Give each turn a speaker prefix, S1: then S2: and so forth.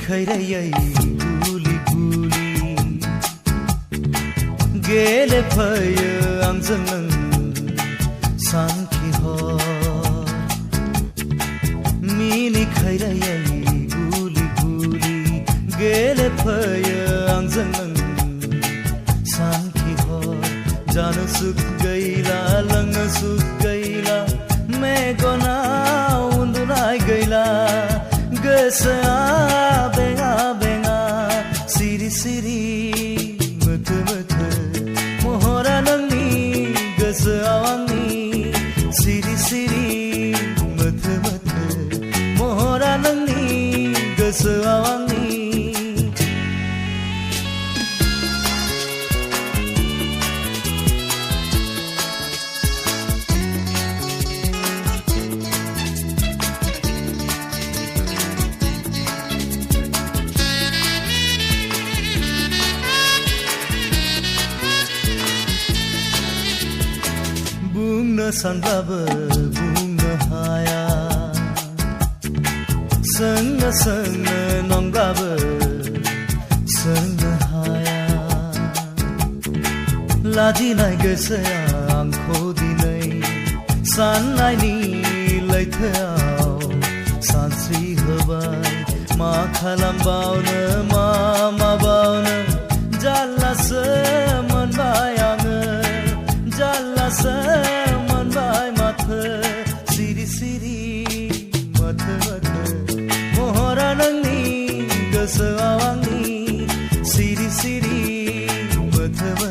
S1: खैरयै गुलि गुलि गेले फैयो आंजों नों सानखिहर मिनि खैरयै गुलि गुलि गेले फैयो आंजों नों सानखिहर जानो सुख गैला लोंनो सुख गैला मेगनाव उन्दुनाय गैला गोसोआ बेङा बेङा सिरि सिरि मोथो मोथो महरा नोंनि गोसोआव आंनि सिरि सिरि मोथो मोथो महरा नोंनि गोसोआव आंनि बुंनो सानब्लाबो बुंनो हाया सोंनो सोंनो नंब्लाबो सोंनो हाया लाजिनाय गोसोआ आंखौ दिनै साननायनि लैथोआव सानस्रि होबाय मा खालामबावनो मा माबावनो जारलासो मोनबाय आङो जारलासो मोनबाय माथो सिरि सिरि मोथो मोथो महरा नोंनि गोसोआव आंनि सिरि सिरि मोथो मोथो